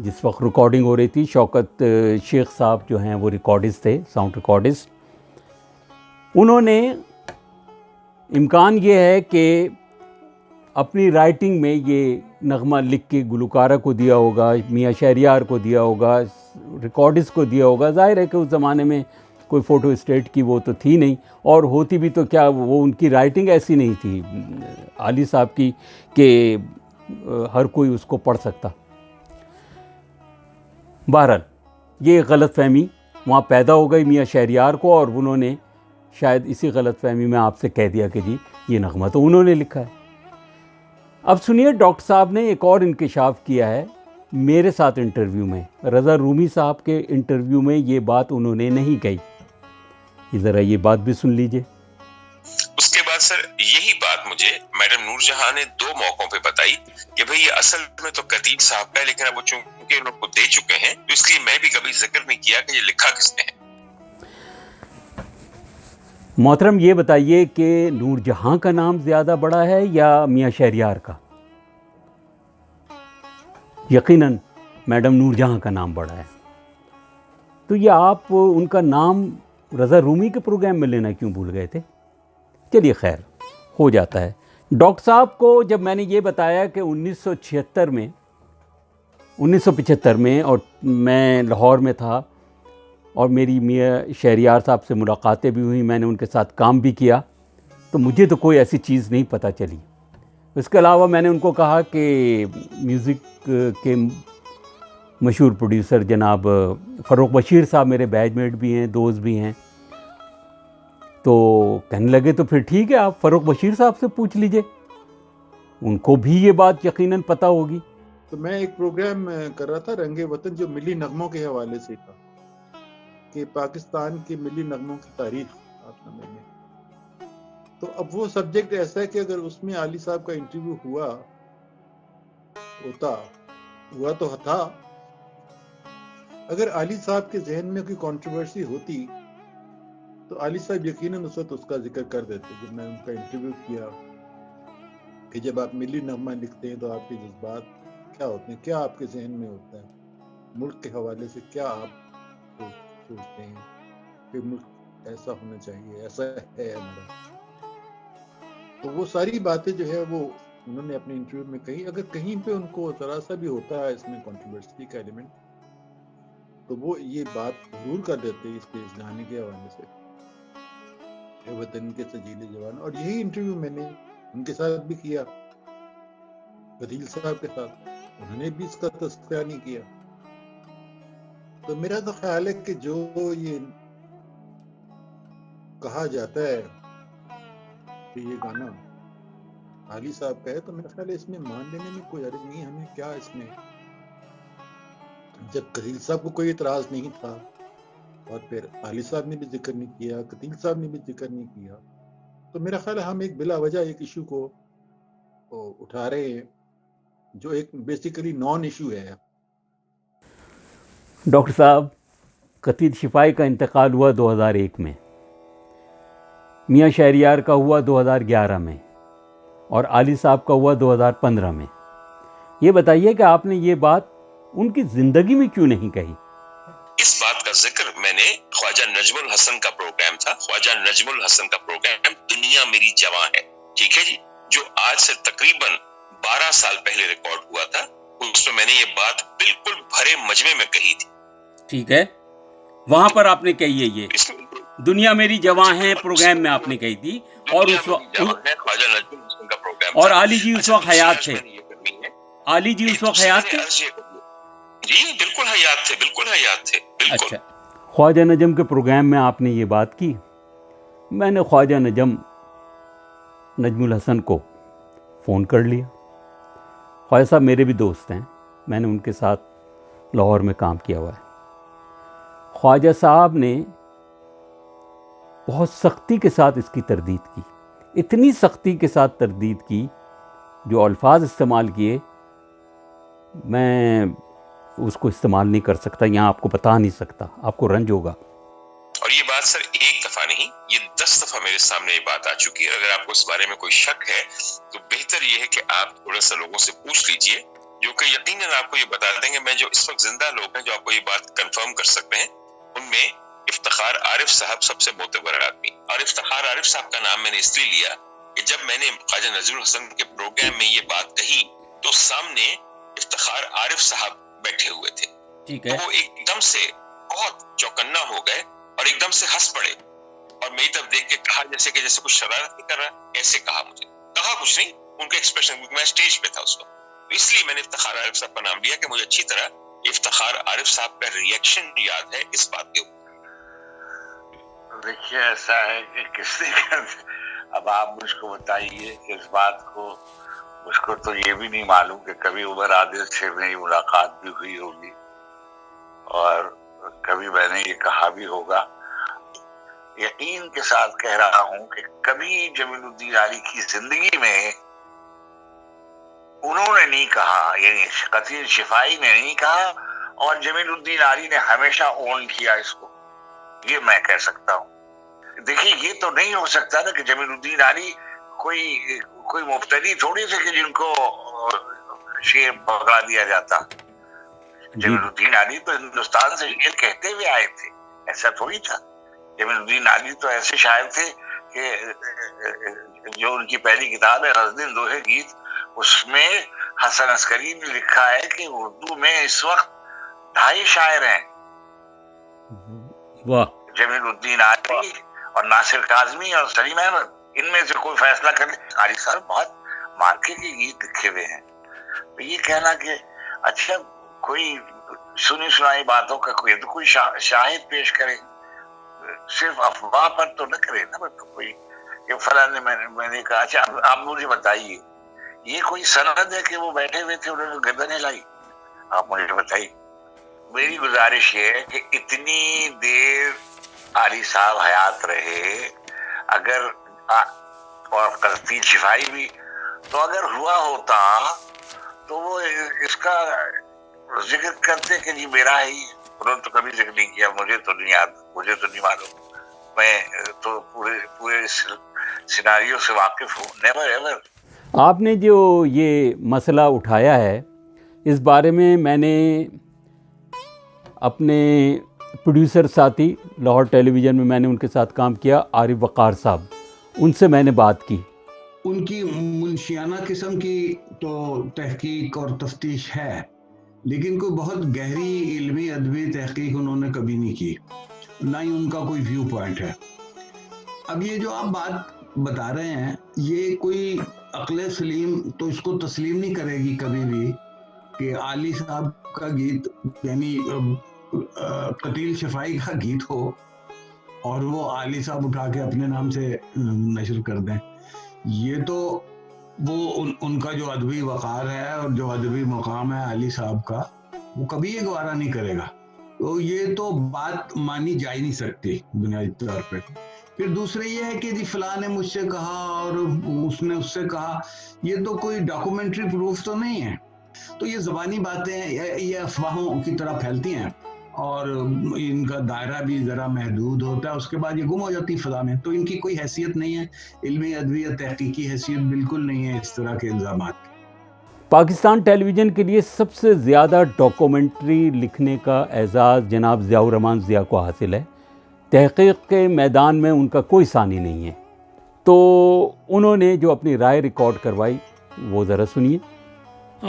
جس وقت ریکارڈنگ ہو رہی تھی. شوکت شیخ صاحب جو ہیں وہ ریکارڈسٹ تھے, ساؤنڈ ریکارڈسٹ. انہوں نے, امکان یہ ہے کہ اپنی رائٹنگ میں یہ نغمہ لکھ کے گلوکارہ کو دیا ہوگا, میاں شہریار کو دیا ہوگا, ریکارڈسٹ کو دیا ہوگا. ظاہر ہے کہ اس زمانے میں کوئی فوٹو اسٹیٹ کی وہ تو تھی نہیں, اور ہوتی بھی تو کیا, وہ ان کی رائٹنگ ایسی نہیں تھی علی صاحب کی کہ ہر کوئی اس کو پڑھ سکتا. بہرحال یہ غلط فہمی وہاں پیدا ہو گئی میاں شہریار کو, اور انہوں نے شاید اسی غلط فہمی میں آپ سے کہہ دیا کہ جی یہ نغمہ تو انہوں نے لکھا ہے. اب سنیے, ڈاکٹر صاحب نے ایک اور انکشاف کیا ہے میرے ساتھ انٹرویو میں. رضا رومی صاحب کے انٹرویو میں یہ بات انہوں نے نہیں کہی. ذرا یہ بات بھی سن لیجئے. اس کے بعد سر یہی بات مجھے میڈم نور جہاں نے 2 موقعوں پہ بتائی کہ بھئی یہ اصل میں تو قدیم صاحب کا ہے, لیکن اب وہ چونکہ ان کو دے چکے ہیں تو اس لیے میں بھی کبھی ذکر نہیں کیا کہ یہ لکھا کس نے ہے. محترم یہ بتائیے کہ نور جہاں کا نام زیادہ بڑا ہے یا میاں شہریار کا؟ یقیناً میڈم نور جہاں کا نام بڑا ہے. تو یہ آپ ان کا نام رضا رومی کے پروگرام میں لینا کیوں بھول گئے تھے؟ چلیے خیر, ہو جاتا ہے. ڈاکٹر صاحب کو جب میں نے یہ بتایا کہ 1975 میں اور میں لاہور میں تھا اور میری میاں شہریار صاحب سے ملاقاتیں بھی ہوئیں, میں نے ان کے ساتھ کام بھی کیا, تو مجھے تو کوئی ایسی چیز نہیں پتہ چلی. اس کے علاوہ میں نے ان کو کہا کہ میوزک کے مشہور پروڈیوسر جناب فروخ بشیر صاحب میرے بیچ میٹ بھی ہیں, دوست بھی ہیں. تو کہنے لگے تو پھر ٹھیک ہے, آپ فروخ بشیر صاحب سے پوچھ لیجئے, ان کو بھی یہ بات یقیناً پتہ ہوگی. تو میں ایک پروگرام کر رہا تھا رنگ وطن, جو ملی نغموں کے حوالے سے تھا کہ پاکستان کے ملی نغموں کی تاریخ آپ سمجھ لیں. تو اب وہ سبجیکٹ ایسا ہے کہ اگر اس میں علی صاحب کا انٹرویو ہوا تو تھا, اگر علی صاحب کے ذہن میں کوئی کنٹروورسی ہوتی تو علی صاحب یقیناً اس وقت اس کا ذکر کر دیتے. جب میں ان کا انٹرویو کیا کہ جب آپ ملی نغمہ لکھتے ہیں تو آپ کے جذبات کیا ہوتے ہیں, کیا آپ کے ذہن میں ہوتا ہے, ملک کے حوالے سے کیا آپ سوچتے ہیں کہ ملک ایسا ہونا چاہیے, ایسا ہے ہمارا. تو وہ ساری باتیں جو ہے وہ انہوں نے اپنے انٹرویو میں کہی. اگر کہیں پہ ان کو ذرا سا بھی ہوتا ہے اس میں کنٹروورسی کا ایلیمنٹ, تو وہ یہ بات ضرور کر دیتے اس کے اس گانے کے حوالے سے, اے وطن کے سجیلے جوان. اور یہی انٹرویو میں نے ان کے ساتھ بھی کیا, بدیل صاحب کے ساتھ, انہوں نے بھی اس کا تذکرہ نہیں کیا. تو میرا تو خیال ہے کہ جو یہ کہا جاتا ہے کہ یہ گانا علی صاحب کا ہے, تو میرا خیال ہے اس میں مان لینے میں کوئی حرج نہیں. ہمیں کیا اس میں, جب قدیل صاحب کو کوئی اعتراض نہیں تھا اور پھر علی صاحب نے بھی ذکر نہیں کیا, قدیل صاحب نے بھی ذکر نہیں کیا, تو میرا خیال ہے ہم ایک بلا وجہ ایک ایشو کو اٹھا رہے ہیں جو ایک بیسیکلی نان ایشو ہے. ڈاکٹر صاحب, قطیر شفائی کا انتقال ہوا 2001 میں, میاں شہریار کا ہوا 2011 میں, اور علی صاحب کا ہوا 2015 میں. یہ بتائیے کہ آپ نے یہ بات ان کی زندگی میں کیوں نہیں کہی؟ اس بات کا ذکر میں نے خواجہ نجم الحسن کا پروگرام تھا, خواجہ نجم الحسن کا پروگرام دنیا میری جواں ہے, ٹھیک ہے جی, جو آج سے تقریباً 12 سال پہلے ریکارڈ ہوا تھا. اس میں نے یہ بات بالکل بھرے مجمع میں کہی تھی. ٹھیک ہے, وہاں پر آپ نے کہی ہے, یہ دنیا میری جواں ہے پروگرام میں آپ نے کہی تھی, اور اس وقت خواجہ نجم الحسن کا پروگرام, اور علی جی اس وقت حیات تھے. علی جی اس وقت حیات تھے؟ جی بالکل حیات تھے, بالکل حیات تھے, بالکل. اچھا, خواجہ نجم کے پروگرام میں آپ نے یہ بات کی. میں نے خواجہ نجم الحسن کو فون کر لیا. خواجہ صاحب میرے بھی دوست ہیں, میں نے ان کے ساتھ لاہور میں کام کیا ہوا ہے. خواجہ صاحب نے بہت سختی کے ساتھ اس کی تردید کی, اتنی سختی کے ساتھ تردید کی, جو الفاظ استعمال کیے میں اس کو استعمال نہیں کر سکتا, یہاں آپ کو بتا نہیں سکتا, آپ کو رنج ہوگا. اور یہ بات سر ایک دفعہ نہیں, یہ 10 دفعہ میرے سامنے یہ بات آ چکی ہے. اگر آپ کو اس بارے میں کوئی شک ہے تو بہتر یہ ہے کہ آپ تھوڑا سا لوگوں سے پوچھ لیجئے جو کہ یقیناً آپ کو یہ بتا دیں گے. میں جو اس وقت زندہ لوگ ہیں جو آپ کو یہ بات کنفرم کر سکتے ہیں، ان میں افتخار عارف صاحب سب سے معتبر آدمی. اور افتخار عارف صاحب کا نام میں نے اس لیے لیا کہ جب میں نے خواجہ نذیر الحسن کے پروگرام میں یہ بات کہی تو سامنے افتخار عارف صاحب بیٹھے ہوئے تھے. تو وہ ایک دم سے بہت چوکنا ہو گئے اور ایک دم سے ہنس پڑے اور میری طرف دیکھ کے کہا جیسے کچھ شرارت نہیں کر رہا. ایسے کہا، مجھے کہا کچھ نہیں، ان کا ایکسپریشن، میں اسٹیج پہ تھا اس وقت، اس لیے میں نے افتخار عارف صاحب کا نام لیا کہ مجھے اچھی طرح افتخار عارف صاحب کا ریئیکشن یاد ہے اس بات کے اوپر. دیکھیے ایسا ہے کہ کس نے، اب آپ مجھ کو بتائیے کہ اس بات کو، مجھ کو تو یہ بھی نہیں معلوم کہ کبھی عمر عادل سے میری ملاقات بھی ہوئی ہوگی اور کبھی میں نے یہ کہا بھی ہوگا. یقین کے ساتھ کہہ رہا ہوں کہ کبھی جمیل الدین علی کی زندگی میں انہوں نے نہیں کہا، یعنی قتیل شفائی نے نہیں کہا، اور جمیل الدین علی نے ہمیشہ اون کیا اس کو، یہ میں کہہ سکتا ہوں. دیکھیے یہ تو نہیں ہو سکتا نا کہ جمیل الدین علی کوئی مبتدی تھوڑی تھے کہ جن کو شیر پکڑا دیا جاتا. جمیل الدین علی تو ہندوستان سے شیر کہتے ہوئے آئے تھے، ایسا تھوڑی تھا. جمیل الدین علی تو ایسے شاعر تھے کہ جو ان کی پہلی کتاب ہے غزل دوہے گیت، اس میں حسن عسکری نے لکھا ہے کہ اردو میں اس وقت 2.5 شاعر ہیں، جمیل الدین علی اور ناصر کاظمی اور سلیم احمد. ان میں سے کوئی فیصلہ کرے. علی صاحب بہت مارکے کے گیت لکھے ہوئے ہیں. تو یہ کہنا کہ اچھا کوئی سنی سنائی باتوں کا کوئی شاہد پیش کرے، صرف افواہ پر تو نہ کرے نا. تو کوئی کہ فلاں نے میں نے کہا. اچھا آپ مجھے بتائیے یہ کوئی سند ہے کہ وہ بیٹھے ہوئے تھے، انہوں نے گردن ہلائی؟ آپ مجھے بتائیے. میری گزارش یہ ہے کہ اتنی دیر علی صاحب حیات رہے، اگر اور قتیل شفائی بھی، تو اگر ہوا ہوتا تو وہ اس کا ذکر کرتے کہ جی میرا ہی. انہوں نے تو کبھی ذکر نہیں کیا. مجھے تو نہیں یاد، مجھے تو نہیں معلوم. میں تو پورے سیناریو سے واقف ہوں. Never ever. آپ نے جو یہ مسئلہ اٹھایا ہے اس بارے میں نے اپنے پروڈیوسر ساتھی لاہور ٹیلی ویژن میں نے ان کے ساتھ کام کیا، عارف وقار صاحب، ان سے میں نے بات کی. ان کی منشیانہ قسم کی تو تحقیق اور تفتیش ہے، لیکن کوئی بہت گہری علمی ادبی تحقیق انہوں نے کبھی نہیں کی، نہ ہی ان کا کوئی ویو پوائنٹ ہے. اب یہ جو آپ بات بتا رہے ہیں، یہ کوئی عقل سلیم تو اس کو تسلیم نہیں کرے گی کبھی بھی کہ علی صاحب کا گیت، یعنی قتیل شفائی کا گیت ہو اور وہ علی صاحب اٹھا کے اپنے نام سے نشر کر دیں. یہ تو وہ ان کا جو ادبی وقار ہے اور جو ادبی مقام ہے علی صاحب کا، وہ کبھی یہ گوارا نہیں کرے گا. تو یہ تو بات مانی جا ہی نہیں سکتی بنیادی طور پہ. پھر دوسرے یہ ہے کہ جی فلاں نے مجھ سے کہا اور اس نے اس سے کہا، یہ تو کوئی ڈاکومنٹری پروف تو نہیں ہے. تو یہ زبانی باتیں یہ افواہوں کی طرح پھیلتی ہیں اور ان کا دائرہ بھی ذرا محدود ہوتا ہے، اس کے بعد یہ گم ہو جاتی فضا میں. تو ان کی کوئی حیثیت نہیں ہے، علمی ادبی یا تحقیقی حیثیت بالکل نہیں ہے اس طرح کے الزامات. پاکستان ٹیلی ویژن کے لیے سب سے زیادہ ڈاکومنٹری لکھنے کا اعزاز جناب ضیاء الرحمان ضیاء کو حاصل ہے. تحقیق کے میدان میں ان کا کوئی ثانی نہیں ہے. تو انہوں نے جو اپنی رائے ریکارڈ کروائی وہ ذرا سنیے.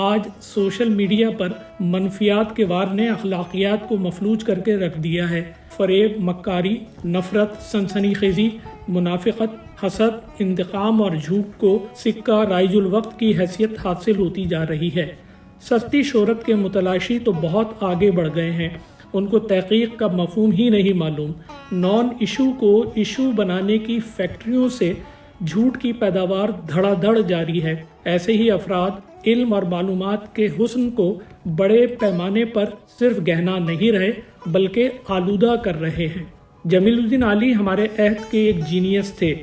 آج سوشل میڈیا پر منفیات کے وار نے اخلاقیات کو مفلوج کر کے رکھ دیا ہے. فریب، مکاری، نفرت، سنسنی خیزی، منافقت، حسد، انتقام اور جھوٹ کو سکہ رائج الوقت کی حیثیت حاصل ہوتی جا رہی ہے. سستی شہرت کے متلاشی تو بہت آگے بڑھ گئے ہیں، ان کو تحقیق کا مفہوم ہی نہیں معلوم. نان ایشو کو ایشو بنانے کی فیکٹریوں سے جھوٹ کی پیداوار دھڑا دھڑ جاری ہے. ایسے ہی افراد علم اور معلومات کے حسن کو بڑے پیمانے پر صرف گہنا نہیں رہے بلکہ آلودہ کر رہے ہیں. جمیل الدین علی ہمارے عہد کے ایک جینیس تھے.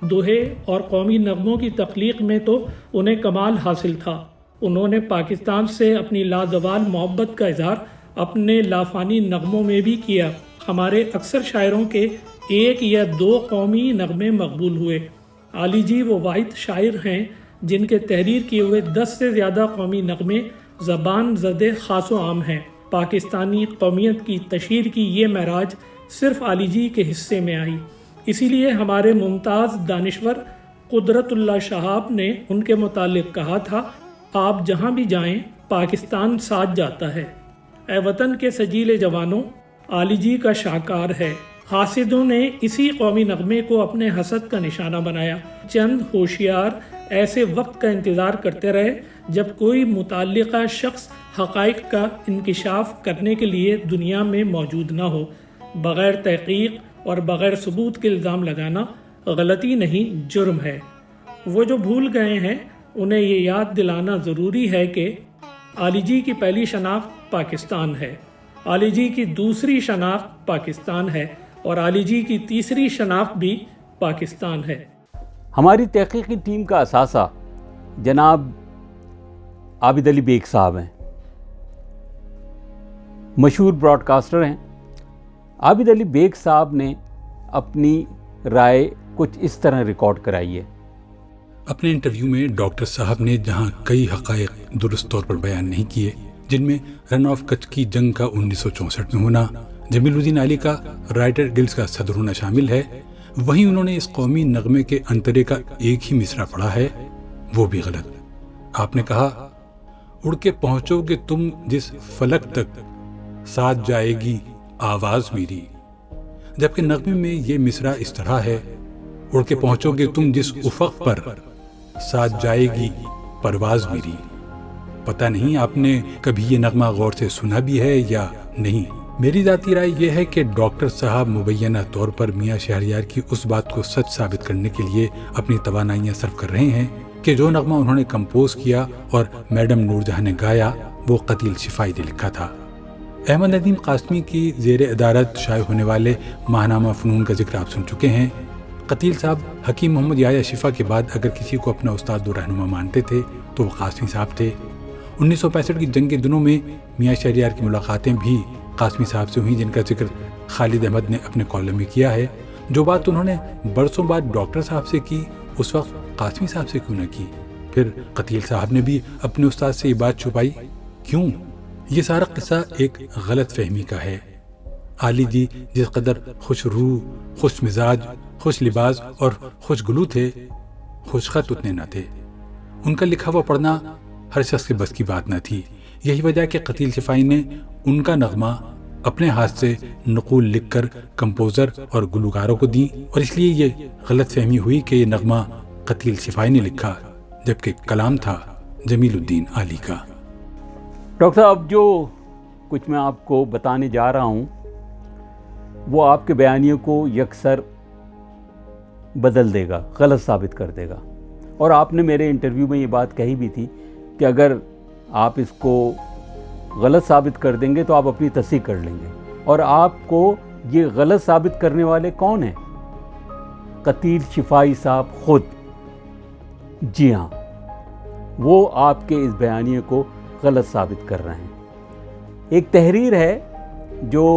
دوہے اور قومی نغموں کی تخلیق میں تو انہیں کمال حاصل تھا. انہوں نے پاکستان سے اپنی لازوال محبت کا اظہار اپنے لافانی نغموں میں بھی کیا. ہمارے اکثر شاعروں کے 1 یا 2 قومی نغمے مقبول ہوئے. علی جی وہ واحد شاعر ہیں جن کے تحریر کیے ہوئے 10 سے زیادہ قومی نغمے زبان زدے خاص و عام ہیں۔ پاکستانی قومیت کی تشہیر کی یہ معراج صرف علی جی کے حصے میں آئی، اسی لیے ہمارے ممتاز دانشور قدرت اللہ شہاب نے ان کے متعلق کہا تھا، آپ جہاں بھی جائیں پاکستان ساتھ جاتا ہے۔ اے وطن کے سجیلے جوانوں، علی جی کا شاہکار ہے۔ حاسدوں نے اسی قومی نغمے کو اپنے حسد کا نشانہ بنایا۔ چند ہوشیار ایسے وقت کا انتظار کرتے رہے جب کوئی متعلقہ شخص حقائق کا انکشاف کرنے کے لیے دنیا میں موجود نہ ہو۔ بغیر تحقیق اور بغیر ثبوت کے الزام لگانا غلطی نہیں، جرم ہے۔ وہ جو بھول گئے ہیں انہیں یہ یاد دلانا ضروری ہے کہ علی جی کی پہلی شناخت پاکستان ہے، علی جی کی دوسری شناخت پاکستان ہے، اور علی جی کی تیسری شناخت بھی پاکستان ہے۔ ہماری تحقیقی ٹیم کا اثاثہ جناب عابد علی بیگ صاحب ہیں، مشہور براڈ کاسٹر ہیں۔ عابد علی بیگ صاحب نے اپنی رائے کچھ اس طرح ریکارڈ کرائی ہے۔ اپنے انٹرویو میں ڈاکٹر صاحب نے جہاں کئی حقائق درست طور پر بیان نہیں کیے، جن میں رن آف کچھ کی جنگ کا 1964 میں ہونا، جمیل الدین علی کا رائٹر گلڈز کا صدر ہونا شامل ہے، وہیں انہوں نے اس قومی نغمے کے انترے کا ایک ہی مصرع پڑھا ہے، وہ بھی غلط۔ آپ نے کہا، اڑ کے پہنچو گے تم جس فلک تک، ساتھ جائے گی آواز میری، جبکہ نغمے میں یہ مصرع اس طرح ہے، اڑ کے پہنچو گے تم جس افق پر، ساتھ جائے گی پرواز میری۔ پتہ نہیں آپ نے کبھی یہ نغمہ غور سے سنا بھی ہے یا نہیں۔ میری ذاتی رائے یہ ہے کہ ڈاکٹر صاحب مبینہ طور پر میاں شہریار کی اس بات کو سچ ثابت کرنے کے لیے اپنی توانائیاں صرف کر رہے ہیں کہ جو نغمہ انہوں نے کمپوز کیا اور میڈم نور جہاں نے گایا وہ قتیل شفائی نے لکھا تھا۔ احمد ندیم قاسمی کی زیر ادارت شائع ہونے والے ماہنامہ فنون کا ذکر آپ سن چکے ہیں۔ قتیل صاحب حکیم محمد یحییٰ شفا کے بعد اگر کسی کو اپنا استاد و رہنما مانتے تھے تو وہ قاسمی صاحب تھے۔ 1965 کی جنگ کے دنوں میں میاں شہریار کی ملاقاتیں بھی قاسمی صاحب سے ہوئیں، جن کا ذکر خالد احمد نے اپنے کالم میں کیا ہے۔ جو بات انہوں نے برسوں بعد ڈاکٹر صاحب سے کی، اس وقت قاسمی صاحب سے کیوں نہ کی؟ پھر قتیل صاحب نے بھی اپنے استاد سے یہ بات چھپائی، کیوں؟ یہ سارا قصہ ایک غلط فہمی کا ہے۔ علی جی جس قدر خوش روح، خوش مزاج، خوش لباس اور خوش گلو تھے، خوش خط اتنے نہ تھے۔ ان کا لکھا ہوا پڑھنا ہر شخص کے بس کی بات نہ تھی۔ یہی وجہ کہ قتیل شفائی نے ان کا نغمہ اپنے ہاتھ سے نقول لکھ کر کمپوزر اور گلوکاروں کو دی، اور اس لیے یہ غلط فہمی ہوئی کہ یہ نغمہ قتیل شفائی نے لکھا، جبکہ کلام تھا جمیل الدین علی کا۔ ڈاکٹر صاحب، جو کچھ میں آپ کو بتانے جا رہا ہوں وہ آپ کے بیانیے کو یکسر بدل دے گا، غلط ثابت کر دے گا، اور آپ نے میرے انٹرویو میں یہ بات کہی بھی تھی کہ اگر آپ اس کو غلط ثابت کر دیں گے تو آپ اپنی تصحیح کر لیں گے، اور آپ کو یہ غلط ثابت کرنے والے کون ہیں؟ قتیل شفائی صاحب خود۔ جی ہاں، وہ آپ کے اس بیانیے کو غلط ثابت کر رہے ہیں۔ ایک تحریر ہے جو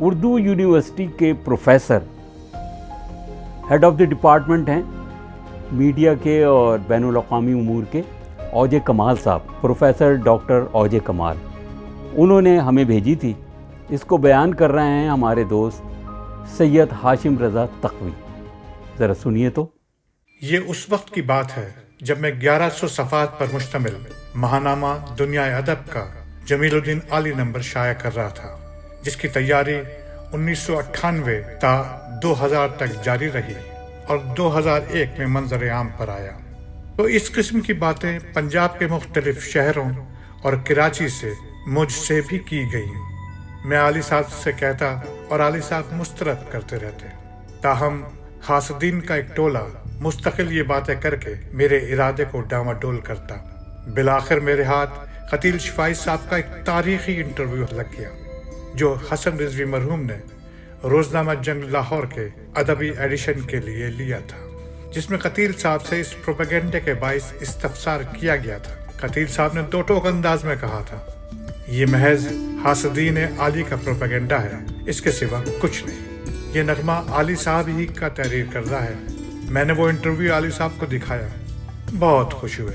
اردو یونیورسٹی کے professor, head of the department ہیں میڈیا کے اور بین الاقوامی امور کے، اوجے کمال صاحب، پروفیسر ڈاکٹر اوجے کمال، انہوں نے ہمیں بھیجی تھی۔ اس کو بیان کر رہے ہیں ہمارے دوست سید ہاشم رضا تقوی۔ ذرا سنیے تو۔ یہ اس وقت کی بات ہے جب میں 1100 صفحات پر مشتمل ماہنامہ دنیا ادب کا جمیل الدین علی نمبر شائع کر رہا تھا، جس کی تیاری 1998 تا 2000 تک جاری رہی اور 2001 میں منظر عام پر آیا۔ تو اس قسم کی باتیں پنجاب کے مختلف شہروں اور کراچی سے مجھ سے بھی کی گئیں۔ میں علی صاحب سے کہتا اور علی صاحب مسترد کرتے رہتے، تاہم حاسدین کا ایک ٹولہ مستقل یہ باتیں کر کے میرے ارادے کو ڈاواڈول کرتا۔ بالآخر میرے ہاتھ قتیل شفائی صاحب کا ایک تاریخی انٹرویو لگ گیا جو حسن رضوی مرحوم نے روزنامہ جنگ لاہور کے ادبی ایڈیشن کے لیے لیا تھا، جس میں قتیل صاحب سے اس پروپیگنڈے کے باعث استفسار کیا گیا تھا۔ قتیل صاحب نے دو ٹوک انداز میں کہا تھا، یہ محض حاسدین علی کا پروپیگنڈا ہے، اس کے سوا کچھ نہیں، یہ نغمہ علی صاحب ہی کا تحریر کردہ ہے۔ میں نے وہ انٹرویو علی صاحب کو دکھایا، بہت خوش ہوئے